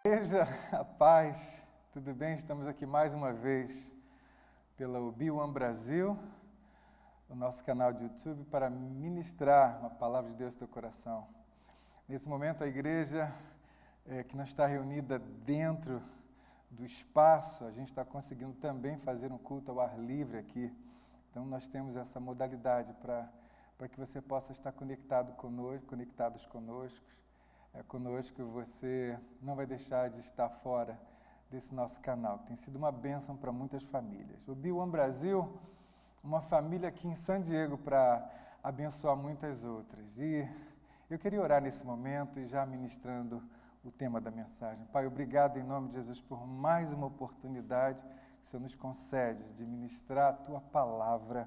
Igreja, a paz, tudo bem? Estamos aqui mais uma vez pela B1 Brasil, o nosso canal de YouTube, para ministrar uma palavra de Deus no teu coração. Nesse momento, a igreja que não está reunida dentro do espaço, a gente está conseguindo também fazer um culto ao ar livre aqui. Então, nós temos essa modalidade para que você possa estar conectados conosco, você não vai deixar de estar fora desse nosso canal, que tem sido uma bênção para muitas famílias. O B1 Brasil, uma família aqui em San Diego para abençoar muitas outras. E eu queria orar nesse momento e já ministrando o tema da mensagem. Pai, obrigado em nome de Jesus por mais uma oportunidade que o Senhor nos concede de ministrar a Tua palavra,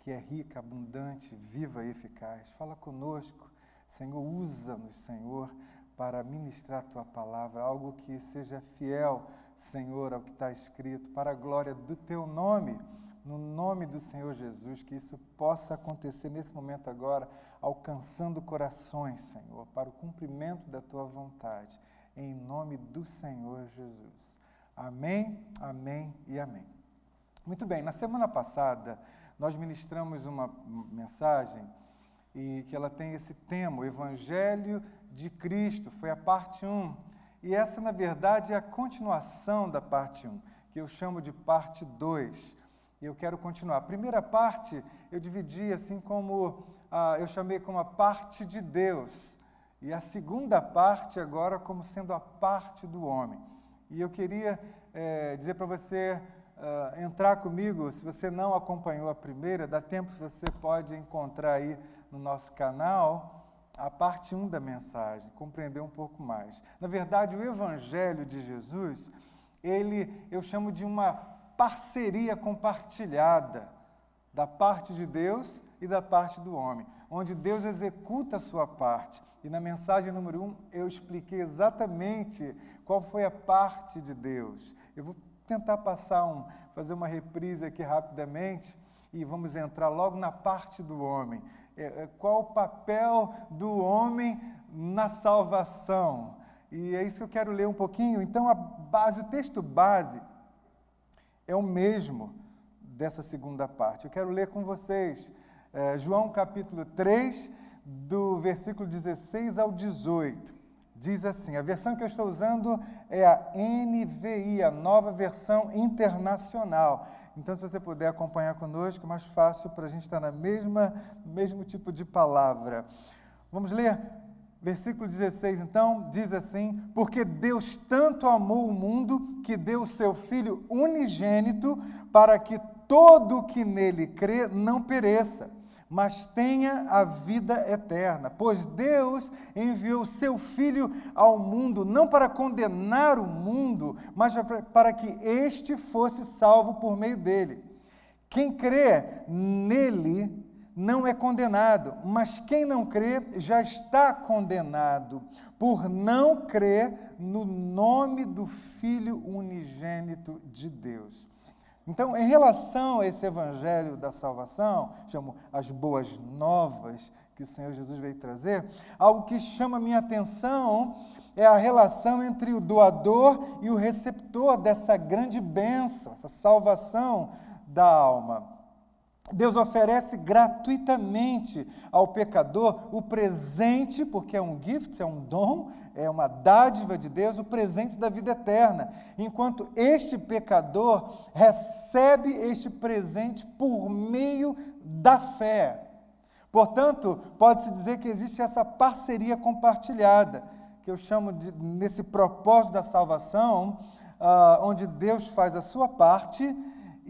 que é rica, abundante, viva e eficaz. Fala conosco, Senhor, usa-nos, Senhor, para ministrar a Tua palavra, algo que seja fiel, Senhor, ao que está escrito, para a glória do Teu nome, no nome do Senhor Jesus, que isso possa acontecer nesse momento agora, alcançando corações, Senhor, para o cumprimento da Tua vontade, em nome do Senhor Jesus. Amém, amém e amém. Muito bem, na semana passada, nós ministramos uma mensagem e que ela tem esse tema, o Evangelho de Cristo, foi a parte 1. E essa, na verdade, é a continuação da parte 1, que eu chamo de parte 2. E eu quero continuar. A primeira parte eu dividi assim como, eu chamei como a parte de Deus. E a segunda parte agora como sendo a parte do homem. E eu queria dizer para você entrar comigo, se você não acompanhou a primeira, dá tempo, você pode encontrar aí no nosso canal a parte 1 da mensagem, compreender um pouco mais. Na verdade, o Evangelho de Jesus, eu chamo de uma parceria compartilhada da parte de Deus e da parte do homem, onde Deus executa a sua parte. E na mensagem número 1, eu expliquei exatamente qual foi a parte de Deus. Eu vou tentar fazer uma reprise aqui rapidamente e vamos entrar logo na parte do homem. Qual o papel do homem na salvação? E é isso que eu quero ler um pouquinho. Então, o texto base é o mesmo dessa segunda parte. Eu quero ler com vocês João capítulo 3, do versículo 16 ao 18. Diz assim, a versão que eu estou usando é a NVI, a Nova Versão Internacional. Então, se você puder acompanhar conosco, é mais fácil para a gente estar no mesmo tipo de palavra. Vamos ler? Versículo 16, então, diz assim, porque Deus tanto amou o mundo que deu o seu Filho unigênito para que todo o que nele crê não pereça, mas tenha a vida eterna. Pois Deus enviou o seu Filho ao mundo, não para condenar o mundo, mas para que este fosse salvo por meio dele. Quem crê nele não é condenado, mas quem não crê já está condenado, por não crer no nome do Filho unigênito de Deus. Então, em relação a esse evangelho da salvação, chamo as boas novas que o Senhor Jesus veio trazer, algo que chama a minha atenção é a relação entre o doador e o receptor dessa grande bênção, essa salvação da alma. Deus oferece gratuitamente ao pecador o presente, porque é um gift, é um dom, é uma dádiva de Deus, o presente da vida eterna, enquanto este pecador recebe este presente por meio da fé. Portanto, pode-se dizer que existe essa parceria compartilhada, que eu chamo nesse propósito da salvação, onde Deus faz a sua parte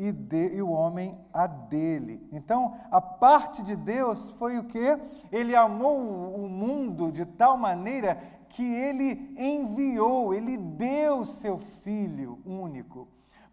e o homem a dele. Então, a parte de Deus foi o quê? Ele amou o mundo de tal maneira que ele enviou, ele deu seu Filho único,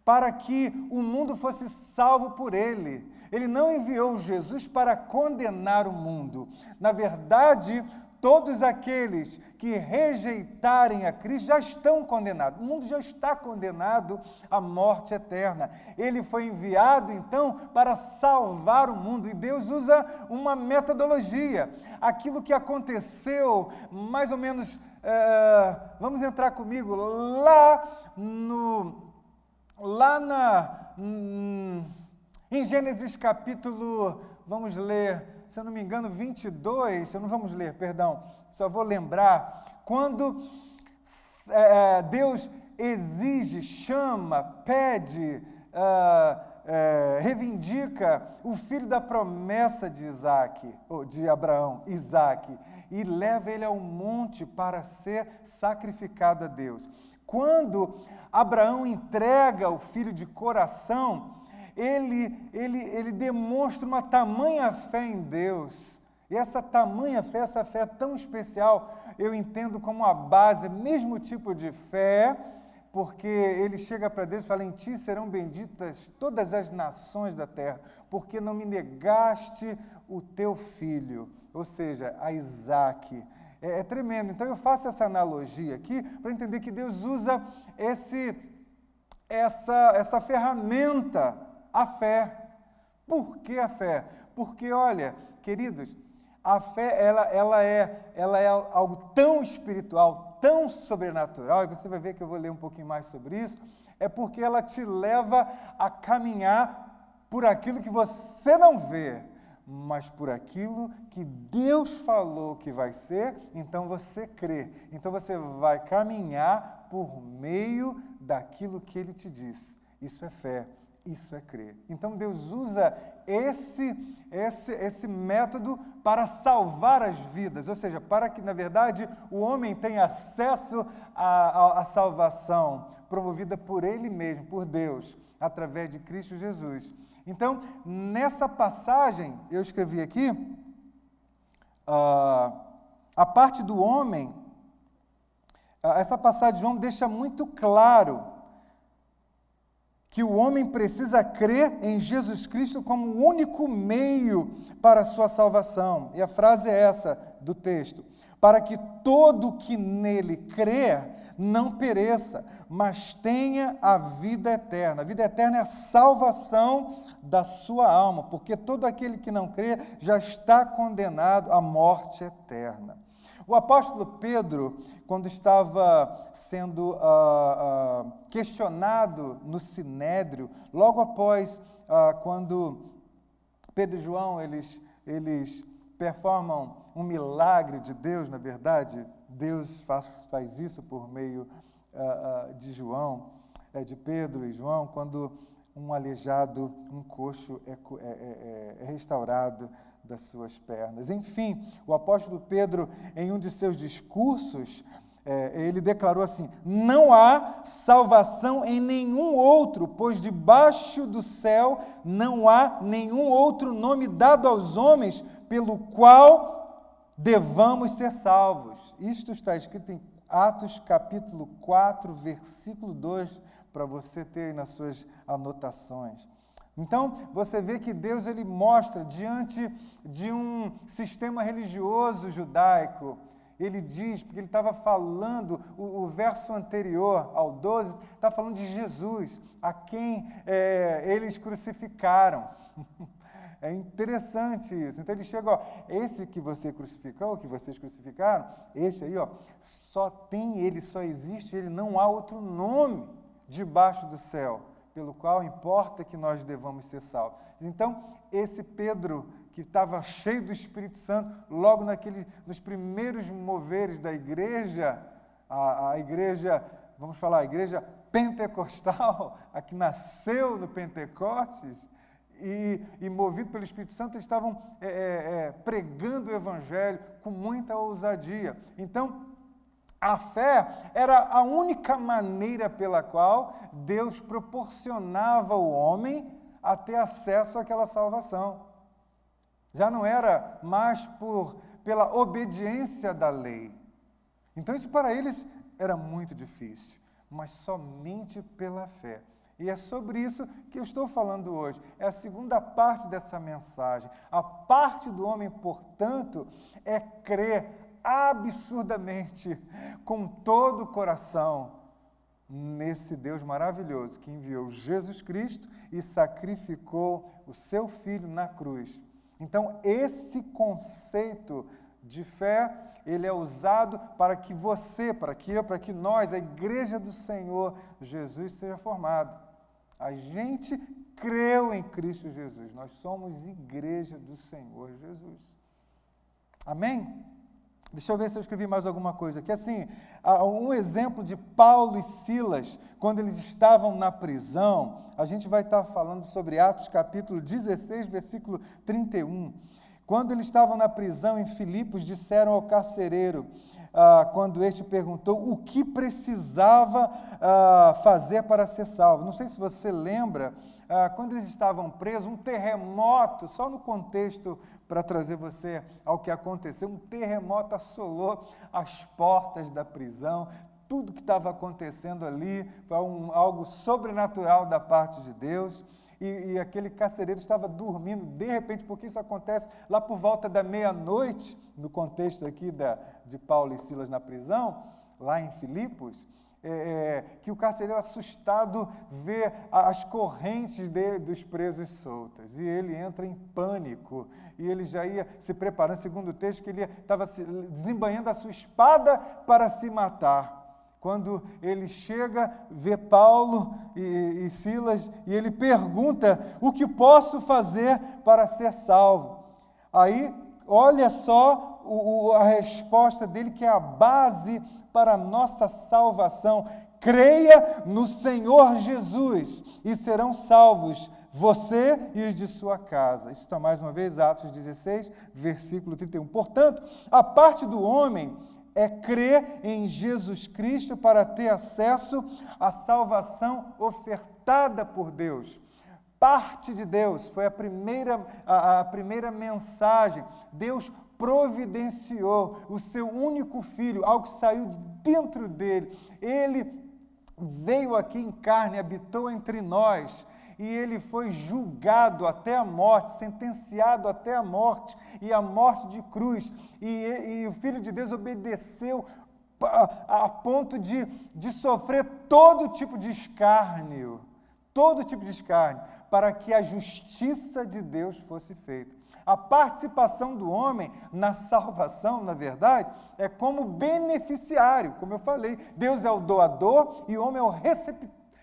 para que o mundo fosse salvo por ele. Ele não enviou Jesus para condenar o mundo. Na verdade, todos aqueles que rejeitarem a Cristo já estão condenados. O mundo já está condenado à morte eterna. Ele foi enviado, então, para salvar o mundo. E Deus usa uma metodologia. Aquilo que aconteceu, mais ou menos, vamos entrar comigo, em Gênesis capítulo, vamos ler, se eu não me engano, 22, vamos ler, perdão, só vou lembrar, quando Deus exige, chama, pede, reivindica o filho da promessa de de Abraão, Isaque, e leva ele ao monte para ser sacrificado a Deus. Quando Abraão entrega o filho de coração, ele demonstra uma tamanha fé em Deus. E essa tamanha fé, essa fé tão especial, eu entendo como a base, mesmo tipo de fé, porque ele chega para Deus e fala, em ti serão benditas todas as nações da terra, porque não me negaste o teu filho, ou seja, a Isaque. É tremendo. Então eu faço essa analogia aqui para entender que Deus usa essa ferramenta, a fé. Por que a fé? Porque, olha, queridos, a fé ela é algo tão espiritual, tão sobrenatural, e você vai ver que eu vou ler um pouquinho mais sobre isso, é porque ela te leva a caminhar por aquilo que você não vê, mas por aquilo que Deus falou que vai ser, então você crê. Então você vai caminhar por meio daquilo que Ele te diz. Isso é fé, isso é crer. Então Deus usa esse método para salvar as vidas, ou seja, para que, na verdade, o homem tenha acesso à salvação promovida por Ele mesmo, por Deus, através de Cristo Jesus. Então, nessa passagem, eu escrevi aqui, a parte do homem, essa passagem de João deixa muito claro que o homem precisa crer em Jesus Cristo como o único meio para a sua salvação. E a frase é essa do texto: para que todo que nele crer não pereça, mas tenha a vida eterna. A vida eterna é a salvação da sua alma, porque todo aquele que não crê já está condenado à morte eterna. O apóstolo Pedro, quando estava sendo questionado no Sinédrio, logo após, quando Pedro e João, eles performam um milagre de Deus, na verdade, Deus faz isso por meio de de Pedro e João, quando um aleijado, um coxo é restaurado das suas pernas. Enfim, o apóstolo Pedro, em um de seus discursos, ele declarou assim: não há salvação em nenhum outro, pois debaixo do céu não há nenhum outro nome dado aos homens pelo qual devamos ser salvos. Isto está escrito em Atos capítulo 4, versículo 2, para você ter aí nas suas anotações. Então, você vê que Deus ele mostra diante de um sistema religioso judaico. Ele diz, porque ele estava falando, o verso anterior ao 12, está falando de Jesus, a quem eles crucificaram. É interessante isso. Então ele chega, ó, esse que você crucificou, que vocês crucificaram, esse aí, ó, só tem ele, só existe ele, não há outro nome debaixo do céu, pelo qual importa que nós devamos ser salvos. Então, esse Pedro, que estava cheio do Espírito Santo, logo nos primeiros moveres da igreja, a igreja, vamos falar, a igreja pentecostal, a que nasceu no Pentecostes, e movido pelo Espírito Santo, eles estavam pregando o Evangelho com muita ousadia. Então, a fé era a única maneira pela qual Deus proporcionava ao homem a ter acesso àquela salvação. Já não era mais pela obediência da lei. Então isso para eles era muito difícil, mas somente pela fé. E é sobre isso que eu estou falando hoje. É a segunda parte dessa mensagem. A parte do homem, portanto, é crer, absurdamente, com todo o coração, nesse Deus maravilhoso que enviou Jesus Cristo e sacrificou o seu Filho na cruz. Então, esse conceito de fé, ele é usado para que você, para que eu, para que nós, a igreja do Senhor Jesus, seja formada. A gente creu em Cristo Jesus, nós somos igreja do Senhor Jesus. Amém? Deixa eu ver se eu escrevi mais alguma coisa aqui. Assim, um exemplo de Paulo e Silas, quando eles estavam na prisão, a gente vai estar falando sobre Atos capítulo 16, versículo 31. Quando eles estavam na prisão em Filipos, disseram ao carcereiro, quando este perguntou o que precisava fazer para ser salvo. Não sei se você lembra, quando eles estavam presos, um terremoto, só no contexto para trazer você ao que aconteceu, um terremoto assolou as portas da prisão, tudo que estava acontecendo ali foi algo sobrenatural da parte de Deus, e aquele carcereiro estava dormindo, de repente, porque isso acontece lá por volta da meia-noite, no contexto aqui de Paulo e Silas na prisão, lá em Filipos, que o carcereiro assustado vê as correntes dos presos soltas, e ele entra em pânico, e ele já ia se preparando, segundo o texto, que ele estava desembanhando a sua espada para se matar. Quando ele chega, vê Paulo e Silas, e ele pergunta, o que posso fazer para ser salvo? Aí, olha só a resposta dele, que é a base para a nossa salvação. Creia no Senhor Jesus e serão salvos você e os de sua casa. Isso está mais uma vez, Atos 16, versículo 31. Portanto, a parte do homem é crer em Jesus Cristo para ter acesso à salvação ofertada por Deus. Parte de Deus, foi a primeira mensagem. Deus providenciou o seu único filho, algo que saiu de dentro dele. Ele veio aqui em carne, habitou entre nós, e ele foi julgado até a morte, sentenciado até a morte, e a morte de cruz, e o Filho de Deus obedeceu a ponto de sofrer todo tipo de escárnio, para que a justiça de Deus fosse feita. A participação do homem na salvação, na verdade, é como beneficiário, como eu falei. Deus é o doador e o homem é o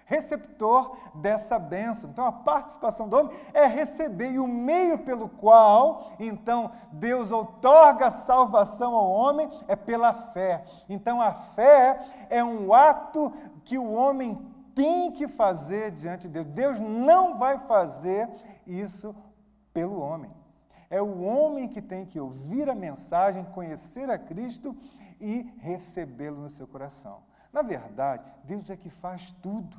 receptor dessa bênção. Então, a participação do homem é receber, e o meio pelo qual, então, Deus outorga a salvação ao homem é pela fé. Então, a fé é um ato que o homem tem que fazer diante de Deus. Deus não vai fazer isso pelo homem. É o homem que tem que ouvir a mensagem, conhecer a Cristo e recebê-lo no seu coração. Na verdade, Deus é que faz tudo.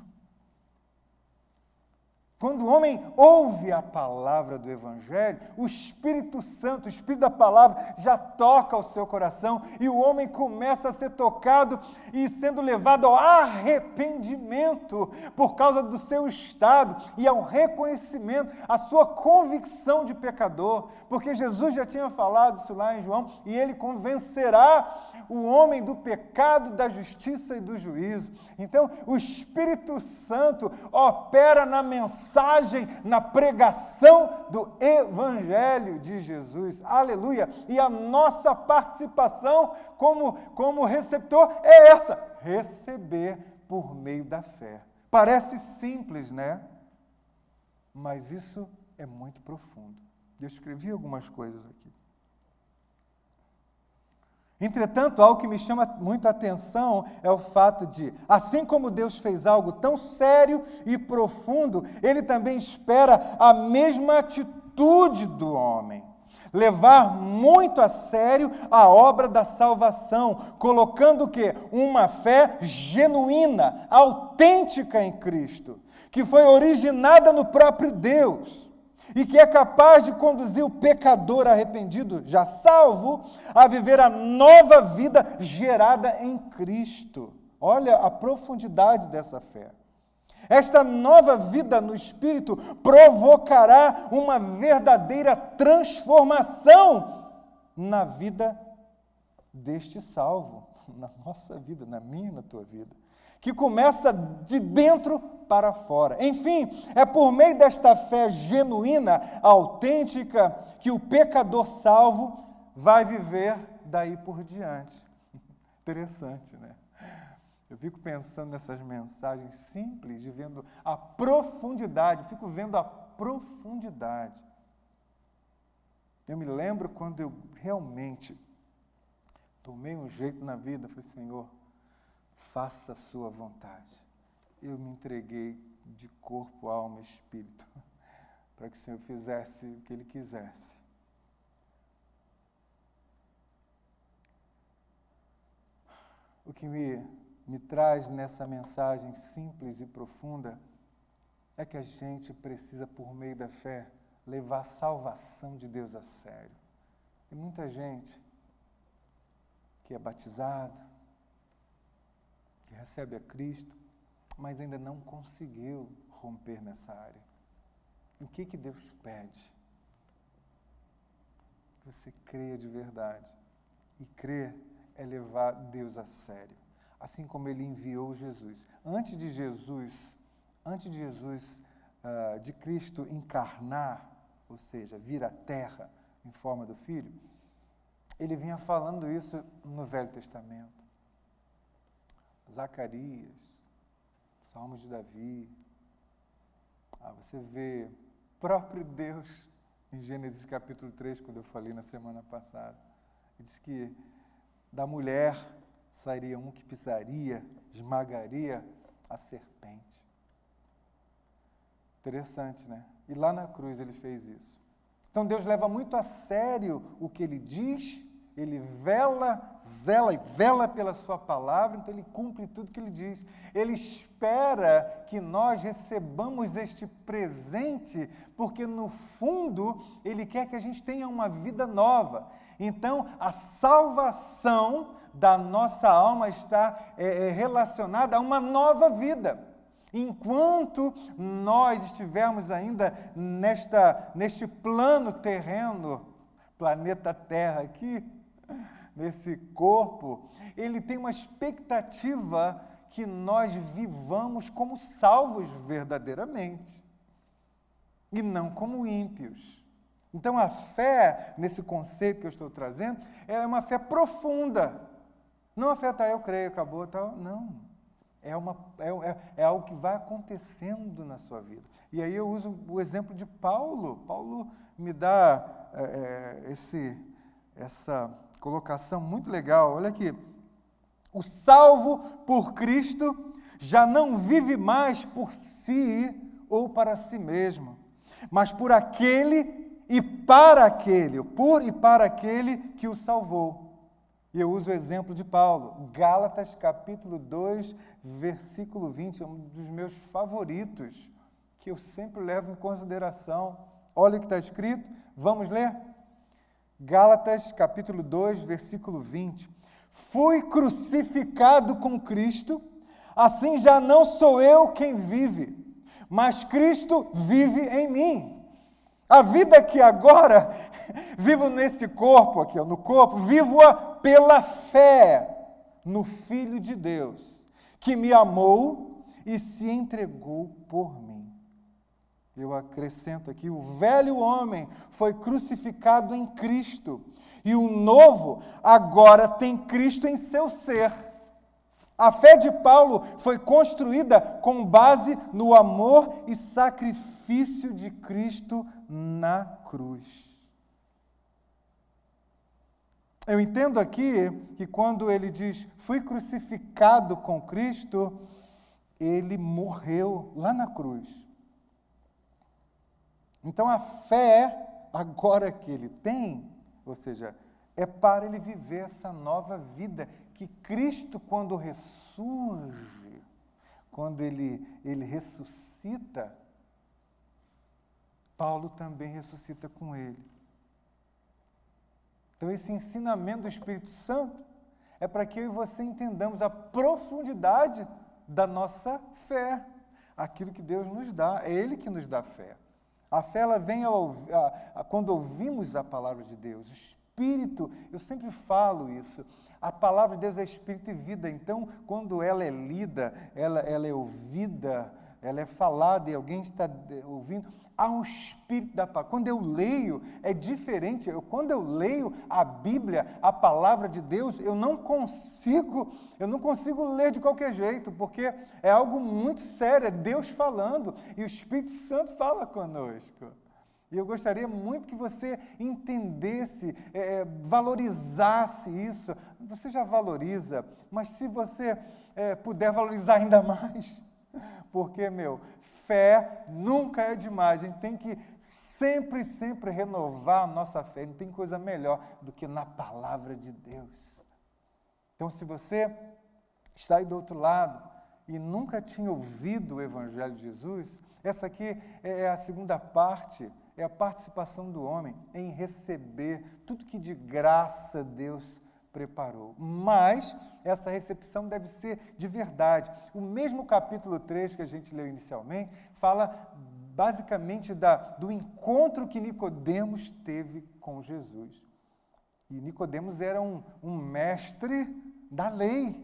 Quando o homem ouve a palavra do Evangelho, o Espírito Santo, o Espírito da palavra, já toca o seu coração e o homem começa a ser tocado e sendo levado ao arrependimento por causa do seu estado e ao reconhecimento, a sua convicção de pecador, porque Jesus já tinha falado isso lá em João, e ele convencerá o homem do pecado, da justiça e do juízo. Então, o Espírito Santo opera na mensagem, na pregação do Evangelho de Jesus. Aleluia! E a nossa participação como receptor é essa: receber por meio da fé. Parece simples, né? Mas isso é muito profundo. Eu escrevi algumas coisas aqui. Entretanto, algo que me chama muito a atenção é o fato de, assim como Deus fez algo tão sério e profundo, Ele também espera a mesma atitude do homem. Levar muito a sério a obra da salvação, colocando o quê? Uma fé genuína, autêntica em Cristo, que foi originada no próprio Deus, e que é capaz de conduzir o pecador arrependido, já salvo, a viver a nova vida gerada em Cristo. Olha a profundidade dessa fé. Esta nova vida no Espírito provocará uma verdadeira transformação na vida deste salvo na nossa vida, na minha e na tua vida, que começa de dentro para fora. Enfim, é por meio desta fé genuína, autêntica, que o pecador salvo vai viver daí por diante. Interessante, né? Eu fico pensando nessas mensagens simples, de vendo a profundidade, eu fico vendo a profundidade. Eu me lembro quando eu realmente tomei um jeito na vida, falei, Senhor, faça a sua vontade. Eu me entreguei de corpo, alma e espírito, para que o Senhor fizesse o que Ele quisesse. O que me traz nessa mensagem simples e profunda é que a gente precisa, por meio da fé, levar a salvação de Deus a sério. Tem muita gente que é batizada, que recebe a Cristo, mas ainda não conseguiu romper nessa área. O que Deus pede? Que você creia de verdade. E crer é levar Deus a sério. Assim como Ele enviou Jesus. Antes de Cristo encarnar, ou seja, vir à terra em forma do Filho, Ele vinha falando isso no Velho Testamento. Zacarias, Salmos de Davi. Você vê o próprio Deus em Gênesis capítulo 3, quando eu falei na semana passada. Ele diz que da mulher sairia um que pisaria, esmagaria a serpente. Interessante, né? E lá na cruz Ele fez isso. Então Deus leva muito a sério o que Ele diz, Ele zela e vela pela sua palavra, então Ele cumpre tudo que Ele diz. Ele espera que nós recebamos este presente, porque no fundo Ele quer que a gente tenha uma vida nova. Então, a salvação da nossa alma está relacionada a uma nova vida. Enquanto nós estivermos ainda neste plano terreno, planeta Terra aqui, nesse corpo, ele tem uma expectativa que nós vivamos como salvos verdadeiramente, e não como ímpios. Então, a fé, nesse conceito que eu estou trazendo, é uma fé profunda. Não a fé, eu creio, acabou, tal. Não. É algo que vai acontecendo na sua vida. E aí eu uso o exemplo de Paulo. Paulo me dá essa colocação muito legal. Olha aqui. O salvo por Cristo já não vive mais por si ou para si mesmo, mas por aquele e para aquele que o salvou. E eu uso o exemplo de Paulo, Gálatas capítulo 2, versículo 20, é um dos meus favoritos, que eu sempre levo em consideração. Olha o que está escrito, vamos ler? Gálatas capítulo 2, versículo 20. Fui crucificado com Cristo, assim já não sou eu quem vive, mas Cristo vive em mim. A vida que agora vivo nesse corpo aqui, no corpo, vivo-a pela fé no Filho de Deus, que me amou e se entregou por mim. Eu acrescento aqui, o velho homem foi crucificado em Cristo, e o novo agora tem Cristo em seu ser. A fé de Paulo foi construída com base no amor e sacrifício de Cristo na cruz. Eu entendo aqui que quando ele diz, fui crucificado com Cristo, ele morreu lá na cruz. Então a fé, agora que ele tem, ou seja, é para ele viver essa nova vida que Cristo, quando ressurge, quando ele ressuscita, Paulo também ressuscita com ele. Então, esse ensinamento do Espírito Santo é para que eu e você entendamos a profundidade da nossa fé, aquilo que Deus nos dá, é Ele que nos dá fé. A fé, ela vem quando ouvimos a palavra de Deus. O Espírito, eu sempre falo isso, A palavra de Deus é espírito e vida, então, quando ela é lida, ela é ouvida, ela é falada e alguém está ouvindo, há um espírito da palavra. Quando eu leio, é diferente. Quando eu leio a Bíblia, a palavra de Deus, eu não consigo ler de qualquer jeito, porque é algo muito sério, é Deus falando, e o Espírito Santo fala conosco. E eu gostaria muito que você entendesse, valorizasse isso. Você já valoriza, mas se você puder valorizar ainda mais, porque, fé nunca é demais. A gente tem que sempre renovar a nossa fé. Não tem coisa melhor do que na palavra de Deus. Então, se você está aí do outro lado e nunca tinha ouvido o Evangelho de Jesus, essa aqui é a segunda parte, é a participação do homem em receber tudo que de graça Deus preparou. Mas essa recepção deve ser de verdade. O mesmo capítulo 3 que a gente leu inicialmente fala basicamente do encontro que Nicodemos teve com Jesus. E Nicodemos era um mestre da lei.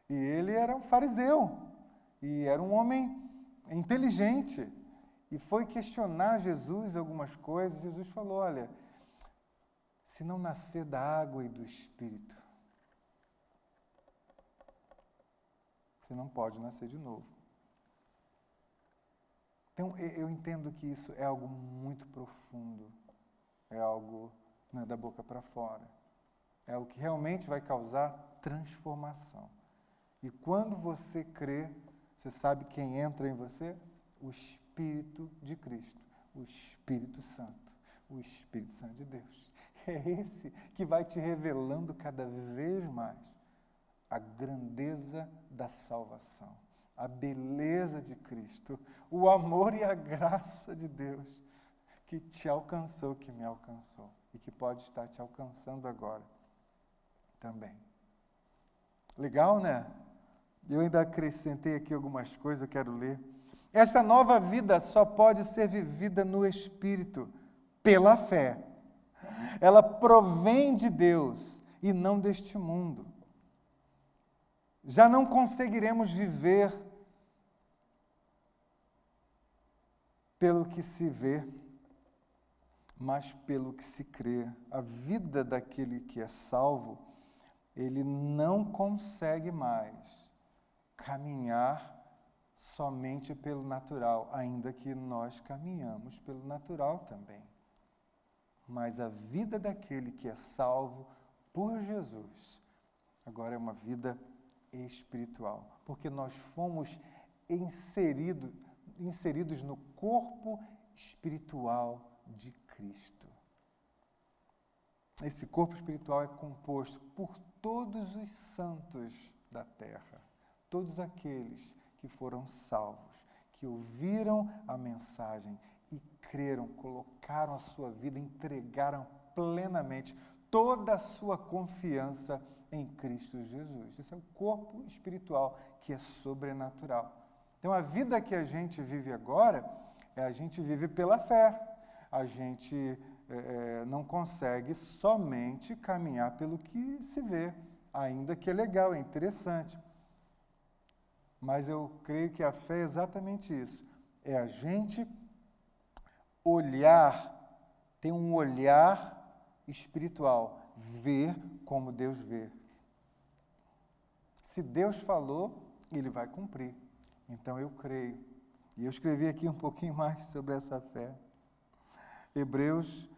E ele era um fariseu. E era um homem inteligente. E foi questionar Jesus algumas coisas. Jesus falou, olha, se não nascer da água e do Espírito, você não pode nascer de novo. Então, eu entendo que isso é algo muito profundo, é algo não é da boca para fora, é o que realmente vai causar transformação. E quando você crê, você sabe quem entra em você? O Espírito de Cristo, o Espírito Santo, o Espírito Santo de Deus. É esse que vai te revelando cada vez mais a grandeza da salvação, a beleza de Cristo, o amor e a graça de Deus que te alcançou, que me alcançou e que pode estar te alcançando agora também. Legal, né? Eu ainda acrescentei aqui algumas coisas, eu quero ler. Esta nova vida só pode ser vivida no Espírito, pela fé. Ela provém de Deus e não deste mundo. Já não conseguiremos viver pelo que se vê, mas pelo que se crê. A vida daquele que é salvo, ele não consegue mais caminhar somente pelo natural, ainda que nós caminhamos pelo natural também. Mas a vida daquele que é salvo por Jesus, agora é uma vida espiritual, porque nós fomos inseridos no corpo espiritual de Cristo. Esse corpo espiritual é composto por todos os santos da terra, todos aqueles que foram salvos, que ouviram a mensagem e creram, colocaram a sua vida, entregaram plenamente toda a sua confiança em Cristo Jesus. Esse é o corpo espiritual que é sobrenatural. Então, a vida que a gente vive agora, a gente vive pela fé. A gente não consegue somente caminhar pelo que se vê, ainda que é legal, é interessante. Mas eu creio que a fé é exatamente isso. É a gente ter um olhar espiritual, ver como Deus vê. Se Deus falou, Ele vai cumprir. Então eu creio. E eu escrevi aqui um pouquinho mais sobre essa fé. Hebreus,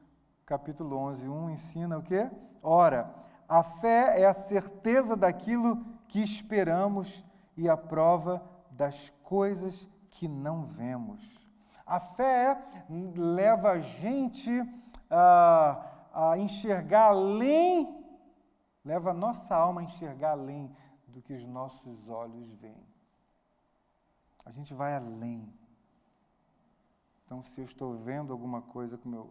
capítulo 11, 1, ensina o quê? Ora, a fé é a certeza daquilo que esperamos e a prova das coisas que não vemos. A fé leva a gente a enxergar além, leva a nossa alma a enxergar além do que os nossos olhos veem. A gente vai além. Então, se eu estou vendo alguma coisa com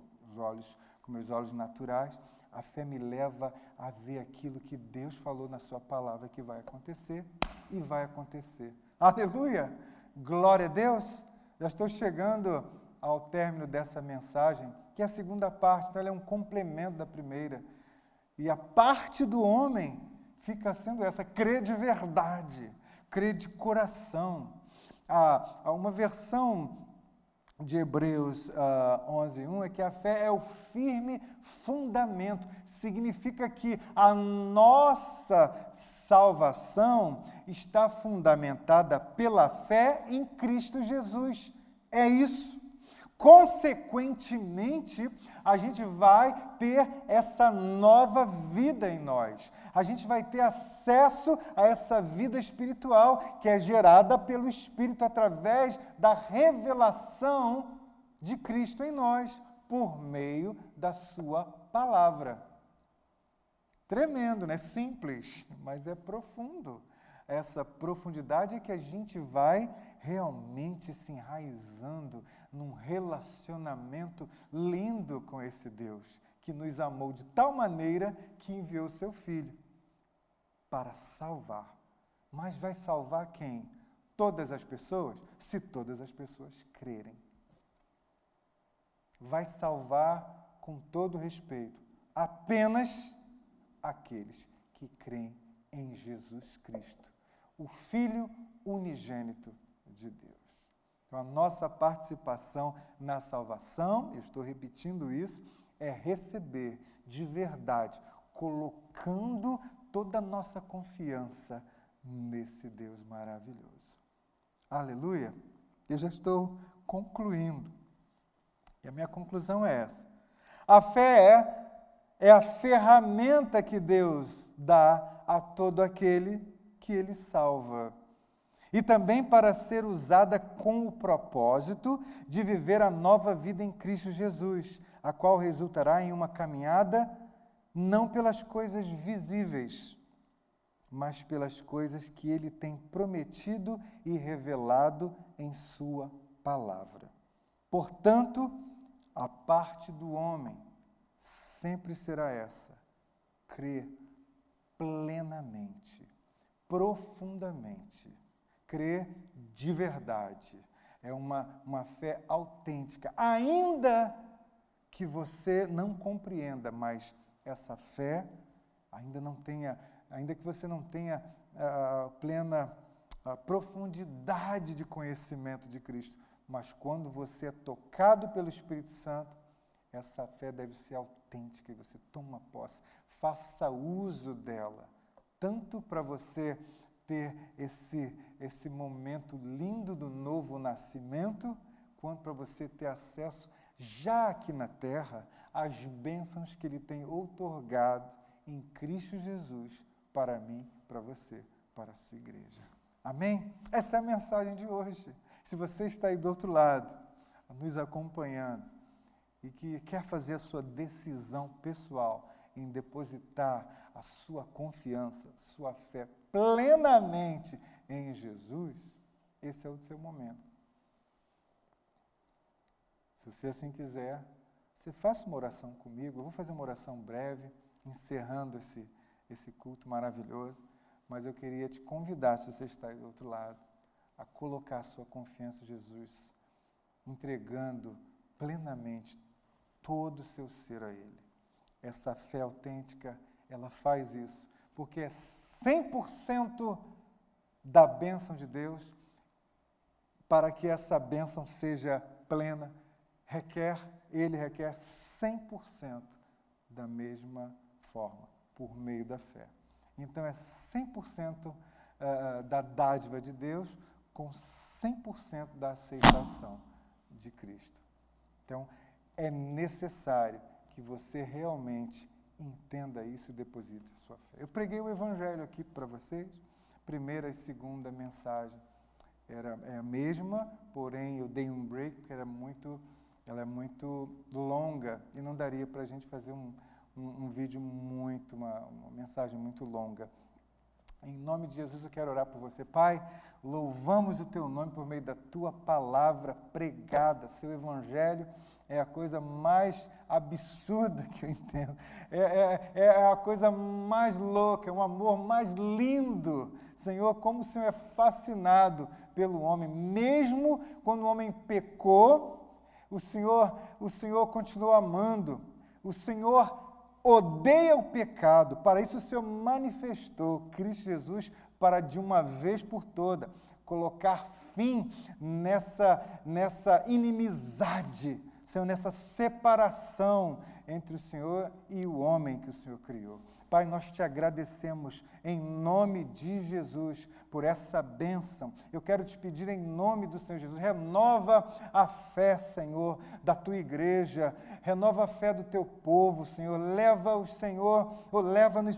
meus olhos naturais, a fé me leva a ver aquilo que Deus falou na sua palavra que vai acontecer e vai acontecer. Aleluia! Glória a Deus! Já estou chegando ao término dessa mensagem, que é a segunda parte, então ela é um complemento da primeira. E a parte do homem fica sendo essa, crer de verdade, crer de coração. Há uma versão de Hebreus 11:1 é que a fé é o firme fundamento. Significa que a nossa salvação está fundamentada pela fé em Cristo Jesus. É isso. Consequentemente, a gente vai ter essa nova vida em nós. A gente vai ter acesso a essa vida espiritual que é gerada pelo Espírito através da revelação de Cristo em nós, por meio da sua palavra. Tremendo, né? Simples, mas é profundo. Essa profundidade é que a gente vai realmente se enraizando num relacionamento lindo com esse Deus, que nos amou de tal maneira que enviou seu Filho para salvar. Mas vai salvar quem? Todas as pessoas? Se todas as pessoas crerem. Vai salvar, com todo respeito, apenas aqueles que creem em Jesus Cristo, o Filho unigênito de Deus. Então, a nossa participação na salvação, eu estou repetindo isso, é receber de verdade, colocando toda a nossa confiança nesse Deus maravilhoso. Aleluia! Eu já estou concluindo. E a minha conclusão é essa. A fé é a ferramenta que Deus dá a todo aquele que Ele salva. E também para ser usada com o propósito de viver a nova vida em Cristo Jesus, a qual resultará em uma caminhada não pelas coisas visíveis, mas pelas coisas que Ele tem prometido e revelado em Sua palavra. Portanto, a parte do homem sempre será essa: crer plenamente, profundamente, crer de verdade. É uma fé autêntica, ainda que você não compreenda, mas essa fé ainda que você não tenha plena profundidade de conhecimento de Cristo, mas quando você é tocado pelo Espírito Santo, essa fé deve ser autêntica e você toma posse, faça uso dela, tanto para você ter esse momento lindo do novo nascimento, quanto para você ter acesso, já aqui na terra, às bênçãos que Ele tem outorgado em Cristo Jesus para mim, para você, para a sua igreja. Amém? Essa é a mensagem de hoje. Se você está aí do outro lado, nos acompanhando, e que quer fazer a sua decisão pessoal em depositar a sua confiança, sua fé plenamente em Jesus, esse é o seu momento. Se você assim quiser, você faça uma oração comigo. Eu vou fazer uma oração breve, encerrando esse culto maravilhoso, mas eu queria te convidar, se você está aí do outro lado, a colocar a sua confiança em Jesus, entregando plenamente todo o seu ser a Ele. Essa fé autêntica, ela faz isso, porque é 100% da bênção de Deus. Para que essa bênção seja plena, Ele requer 100% da mesma forma, por meio da fé. Então, é 100% da dádiva de Deus, com 100% da aceitação de Cristo. Então, é necessário que você realmente entenda isso e deposite a sua fé. Eu preguei o Evangelho aqui para vocês, primeira e segunda mensagem é a mesma, porém eu dei um break porque ela é muito longa e não daria para a gente fazer um vídeo uma mensagem muito longa. Em nome de Jesus eu quero orar por você. Pai, louvamos o Teu nome por meio da Tua palavra pregada. Seu Evangelho é a coisa mais absurda que eu entendo. É a coisa mais louca, é um amor mais lindo. Senhor, como o Senhor é fascinado pelo homem. Mesmo quando o homem pecou, o Senhor continuou amando. O Senhor odeia o pecado. Para isso o Senhor manifestou Cristo Jesus para de uma vez por toda colocar fim nessa inimizade, Senhor, nessa separação entre o Senhor e o homem que o Senhor criou. Pai, nós te agradecemos em nome de Jesus por essa bênção. Eu quero te pedir em nome do Senhor Jesus, renova a fé, Senhor, da tua igreja, renova a fé do teu povo, Senhor, leva-nos,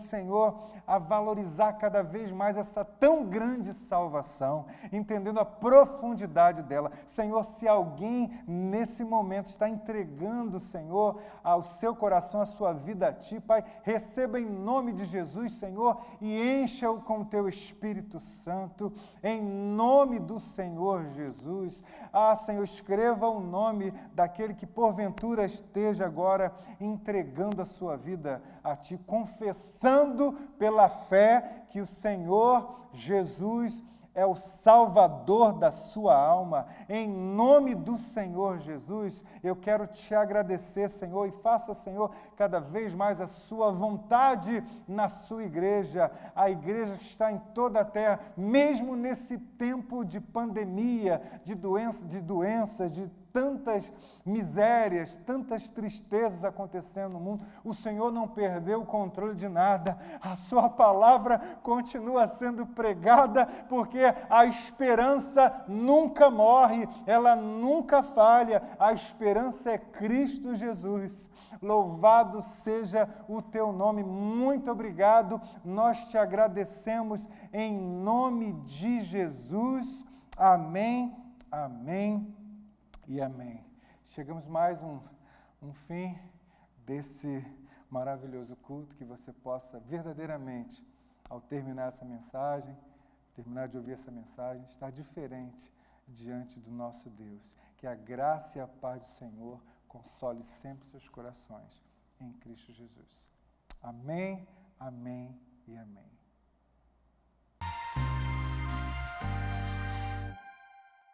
Senhor, a valorizar cada vez mais essa tão grande salvação, entendendo a profundidade dela. Senhor, se alguém nesse momento está entregando, Senhor, ao seu coração, a sua vida a ti, Pai, receba em nome de Jesus, Senhor, e encha-o com o teu Espírito Santo, em nome do Senhor Jesus. Senhor, escreva o nome daquele que porventura esteja agora entregando a sua vida a ti, confessando pela fé que o Senhor Jesus é o Salvador da sua alma. Em nome do Senhor Jesus, eu quero te agradecer, Senhor, e faça, Senhor, cada vez mais a sua vontade na sua igreja, a igreja que está em toda a terra, mesmo nesse tempo de pandemia, de doenças, de tantas misérias, tantas tristezas acontecendo no mundo, o Senhor não perdeu o controle de nada, a sua palavra continua sendo pregada, porque a esperança nunca morre, ela nunca falha, a esperança é Cristo Jesus. Louvado seja o teu nome, muito obrigado, nós te agradecemos em nome de Jesus, amém, amém e amém. Chegamos mais um fim desse maravilhoso culto, que você possa verdadeiramente, ao terminar essa mensagem, terminar de ouvir essa mensagem, estar diferente diante do nosso Deus. Que a graça e a paz do Senhor console sempre seus corações em Cristo Jesus. Amém, amém e amém.